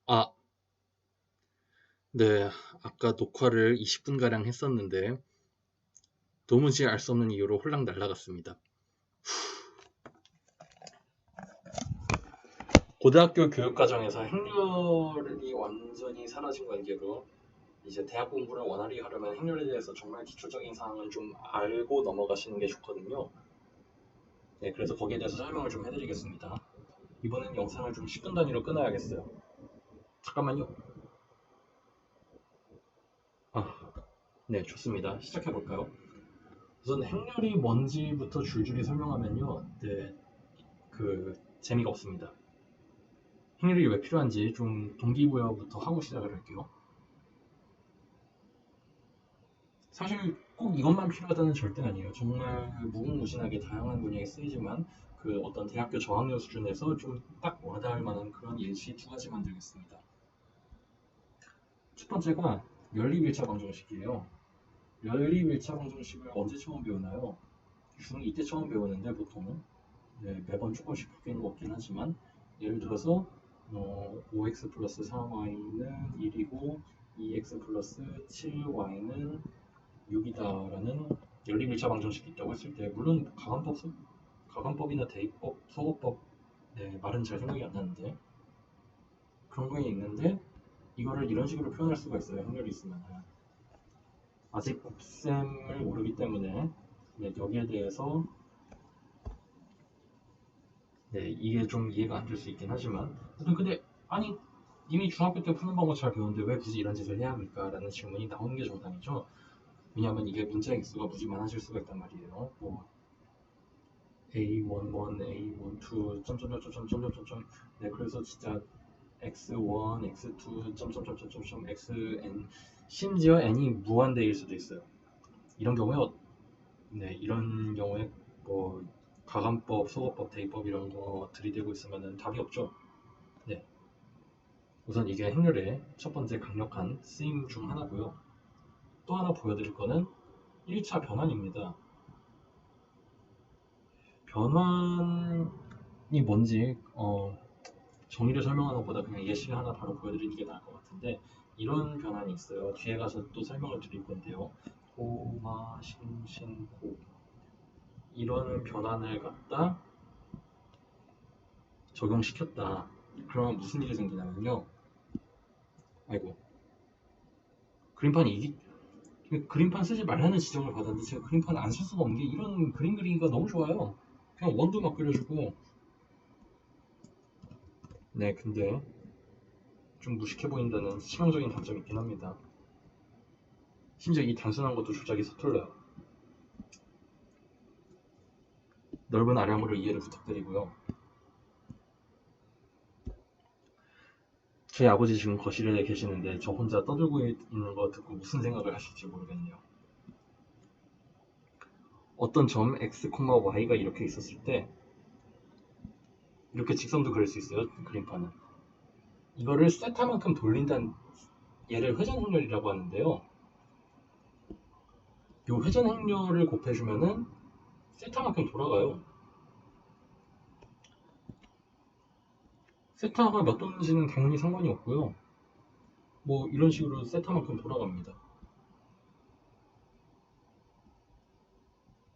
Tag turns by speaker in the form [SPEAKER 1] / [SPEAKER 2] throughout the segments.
[SPEAKER 1] 아, 네. 아까 녹화를 20분가량 했었는데, 도무지 알 수 없는 이유로 홀랑 날아갔습니다. 고등학교 교육과정에서 행렬이 완전히 사라진 관계로, 이제 대학 공부를 원활히 하려면 행렬에 대해서 정말 기초적인 사항은 좀 알고 넘어가시는 게 좋거든요. 네, 그래서 거기에 대해서 설명을 좀 해드리겠습니다. 이번엔 영상을 좀 10분 단위로 끊어야겠어요. 잠깐만요. 아, 네, 좋습니다. 시작해볼까요? 우선 행렬이 뭔지부터 줄줄이 설명하면요. 네, 재미가 없습니다. 행렬이 왜 필요한지 좀 동기부여부터 하고 시작을 할게요. 사실 꼭 이것만 필요하다는 절대 아니에요. 정말 무궁무진하게 다양한 분야에 쓰이지만 그 어떤 대학교 저학년 수준에서 좀 딱 와닿을 만한 그런 예시 두 가지 만들겠습니다. 첫 번째가 연립 1차 방정식이에요. 연립 1차 방정식을 언제 처음 배우나요? 중2 때 처음 배우는데 보통은 네, 매번 조금씩 바뀌는 것 같긴 하지만 예를 들어서 5x 플러스 3y는 1이고 2x 플러스 7y는 6이다라는 연립 1차 방정식이 있다고 했을 때 물론 가관법이나 대입법, 소거법 네, 말은 잘 생각이 안 나는데 그런 거 있는데 이거를 이런 식으로 표현할 수가 있어요. 행렬이 있으면 아직 곱셈을 모르기 때문에 네, 여기에 대해서 네, 이게 좀 이해가 안 될 수 있긴 하지만 근데 아니 이미 중학교 때 푸는 방법 잘 배웠는데 왜 굳이 이런 짓을 해야 합니까? 라는 질문이 나오는 게 정상이죠. 왜냐하면 이게 문자의 개수가 무지 많아질 수가 있단 말이에요. 뭐 A11, A12, 점점점점점점점점 네, 그래서 진짜 X1, X2, 점점점점점 XN 심지어 N이 무한대일 수도 있어요. 이런 경우에 이런 경우에 뭐 가감법, 소거법, 대입법 이런 거 들이대고 있으면 답이 없죠. 네, 우선 이게 행렬의 첫 번째 강력한 쓰임 중 하나고요. 또 하나 보여드릴 거는 1차 변환입니다. 변환이 뭔지 정의를 설명하는 것보다 그냥 예시 하나 바로 보여드리는 게 나을 것 같은데 이런 변환이 있어요. 뒤에 가서 또 설명을 드릴 건데요. 고마 신신고 이런 변환을 갖다 적용시켰다. 그러면 무슨 일이 생기냐면요. 아이고 그림판이 그림판 쓰지 말라는 지적을 받았는데 제가 그림판 안 쓸 수가 없는 게 이런 그림 그리기가 너무 좋아요. 그냥 원도 막 그려주고 네 근데 좀 무식해 보인다는 치명적인 단점이 있긴 합니다. 심지어 이 단순한 것도 조작이 서툴러요. 넓은 아량으로 이해를 부탁드리고요. 저희 아버지 지금 거실에 계시는데 저 혼자 떠들고 있는 거 듣고 무슨 생각을 하실지 모르겠네요. 어떤 점 x, y가 이렇게 있었을 때 이렇게 직선도 그릴 수 있어요. 그림판은. 이거를 세타만큼 돌린다는 얘를 회전 행렬이라고 하는데요. 이 회전 행렬을 곱해주면은 세타만큼 돌아가요. 세타가 몇 도인지는 당연히 상관이 없고요. 뭐 이런 식으로 세타만큼 돌아갑니다.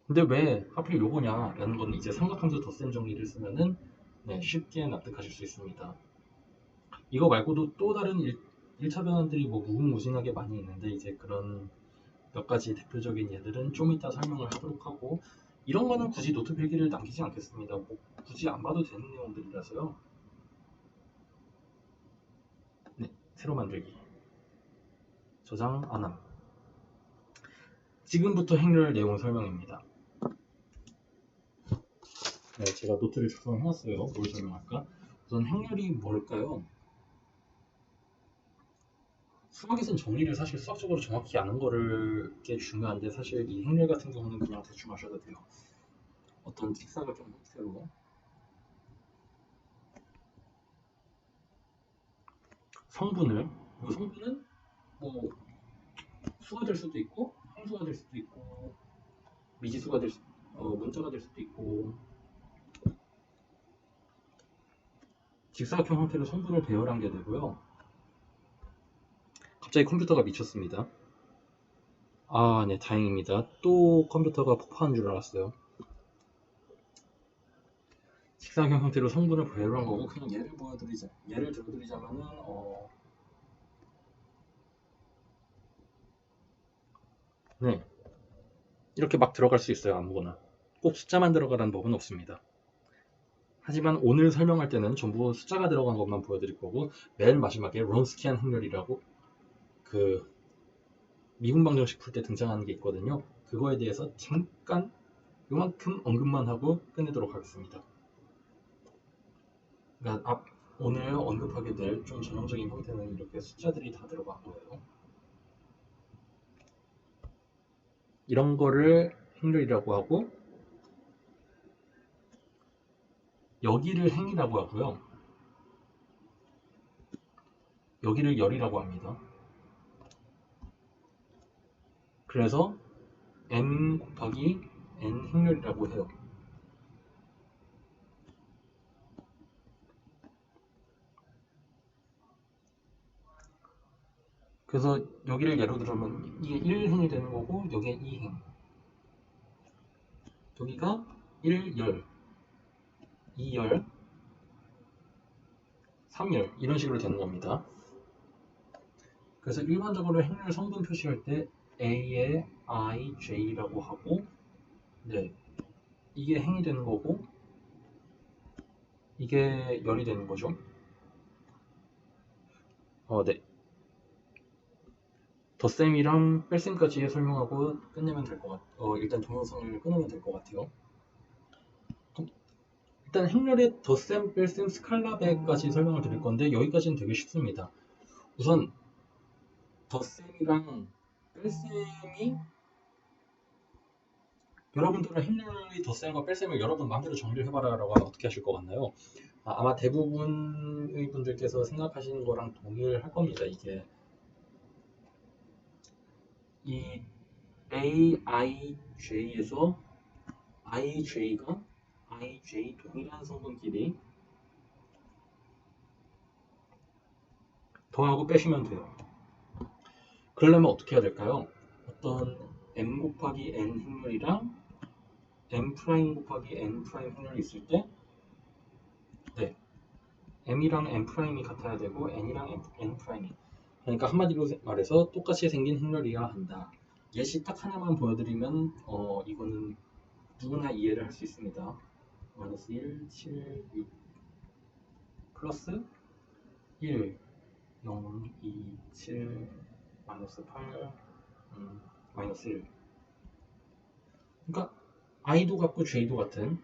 [SPEAKER 1] 근데 왜 하필 요거냐 라는 건 이제 삼각함수 덧셈 정리를 쓰면은 네, 쉽게 납득하실 수 있습니다. 이거 말고도 또 다른 1차 변환들이 뭐 무궁무진하게 많이 있는데 이제 그런 몇 가지 대표적인 예들은 좀 이따 설명을 하도록 하고 이런 거는 굳이 노트 필기를 남기지 않겠습니다. 뭐 굳이 안 봐도 되는 내용들이라서요. 네, 새로 만들기. 저장 안함. 지금부터 행렬 내용 설명입니다. 네, 제가 노트를 작성해놨어요. 뭘 설명할까? 우선 행렬이 뭘까요? 수학에서는 정리를 사실 수학적으로 정확히 아는 거를 게 중요한데 사실 이 행렬 같은 경우는 그냥 대충 하셔도 돼요. 어떤 직사각형 형태로 성분을 이 성분은 뭐 수가 될 수도 있고 함수가 될 수도 있고 미지수가 될 수, 문자가 될 수도 있고 직사각형 형태로 성분을 배열한 게 되고요. 갑자기 컴퓨터가 미쳤습니다. 아, 네, 다행입니다. 또 컴퓨터가 폭파한 줄 알았어요. 직사각형 형태로 성분을 배열한 거고, 그냥 예를 들어드리자면은 네, 이렇게 막 들어갈 수 있어요. 아무거나. 꼭 숫자만 들어가라는 법은 없습니다. 하지만 오늘 설명할 때는 전부 숫자가 들어간 것만 보여드릴 거고, 맨 마지막에 론스키안 행렬이라고 그 미분 방정식 풀 때 등장하는 게 있거든요. 그거에 대해서 잠깐 요만큼 언급만 하고 끝내도록 하겠습니다. 그러니까 오늘 언급하게 될 좀 전형적인 형태는 이렇게 숫자들이 다 들어간 거예요. 이런 거를 행렬이라고 하고, 여기를 행이라고 하고요. 여기를 열이라고 합니다. 그래서 n 곱하기 n 행렬이라고 해요. 그래서 여기를 예로 들면 이게 1행이 되는 거고, 여기에 2행, 여기가 1열, 2열, 3열 이런 식으로 되는 겁니다. 그래서 일반적으로 행렬 성분 표시할 때 A에 I, J라고 하고, 네, 이게 행이 되는 거고, 이게 열이 되는 거죠. 네. 덧셈이랑 뺄셈까지 설명하고 끝내면 될 것 같아요. 일단 동영상을 끊으면 될 것 같아요. 일단 행렬의 덧셈, 뺄셈, 스칼라배까지 설명을 드릴 건데 여기까지는 되게 쉽습니다. 우선 덧셈이랑 뺄셈이 여러분들은 행렬의 덧셈과 뺄셈을 여러분 마음대로 정리를 해봐라 라고 하면 어떻게 하실 것 같나요? 아마 대부분의 분들께서 생각하시는 거랑 동일할 겁니다. 이게 이 AIJ에서 IJ가 IJ 동일한 성분끼리 더하고 빼시면 돼요. 그러려면 어떻게 해야 될까요? 어떤 m 곱하기 n 행렬이랑 m 프라임 곱하기 n 프라임 행렬이 있을 때, 네, m이랑 n 프라임이 같아야 되고 n이랑 n 프라임이, 그러니까 한마디로 말해서 똑같이 생긴 행렬이어야 한다. 예시 딱 하나만 보여드리면 이거는 누구나 이해를 할 수 있습니다. 마이너스 1, 7, 6 플러스 1, 0, 2, 7, 마이너스 8, 마이너스 1. 그러니까 i도 같고 j도 같은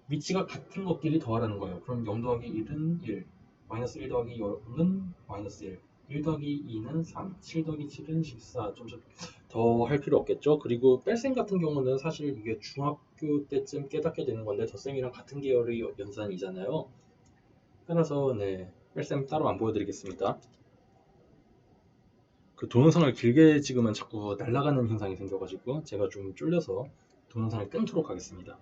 [SPEAKER 1] 위치가 같은 것끼리 더하라는 거예요. 그럼 0 더하기 1은 1, 마이너스 1 더하기 0은 마이너스 1, 1 더하기 2는 3, 7 더하기 7은 14. 좀 더 할 필요 없겠죠. 그리고 뺄셈 같은 경우는 사실 이게 중학교 때쯤 깨닫게 되는 건데 덧셈이랑 같은 계열의 연산이잖아요. 따라서 네, 뺄셈 따로 안 보여드리겠습니다. 그 동영상을 길게 찍으면 자꾸 날아가는 현상이 생겨가지고 제가 좀 줄여서 동영상을 끊도록 하겠습니다.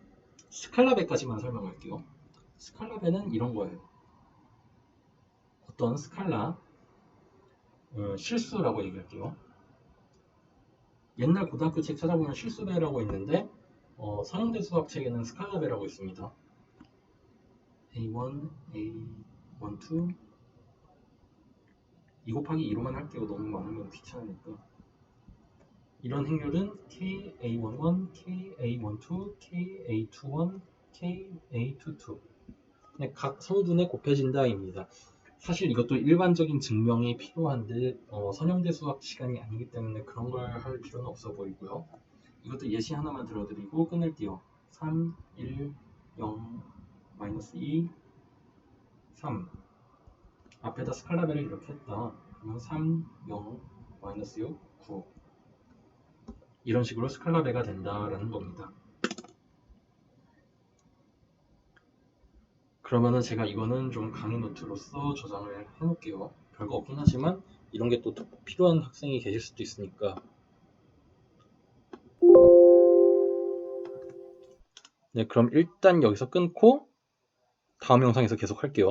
[SPEAKER 1] 스칼라배까지만 설명할게요. 스칼라배는 이런 거예요. 어떤 스칼라 실수라고 얘기할게요. 옛날 고등학교 책 찾아보면 실수배라고 있는데 서영대 수학책에는 스칼라배라고 있습니다. A1, A12 2 곱하기 2로만 할게요. 너무 많으면 귀찮으니까. 이런 행렬은 KA11, KA12, KA21, KA22 각 성분에 곱해진다입니다. 사실 이것도 일반적인 증명이 필요한데 선형대 수학 시간이 아니기 때문에 그런 걸 할 필요는 없어 보이고요. 이것도 예시 하나만 들어드리고 끊을게요. 3, 1, 0, 마이너스 2, 3 앞에다 스칼라배를 이렇게 했다. 그러면 3, 0, 마이너스 6, 9 이런 식으로 스칼라배가 된다라는 겁니다. 그러면은 제가 이거는 좀 강의 노트로서 저장을 해놓을게요. 별거 없긴 하지만 이런 게 또 필요한 학생이 계실 수도 있으니까. 네, 그럼 일단 여기서 끊고 다음 영상에서 계속 할게요.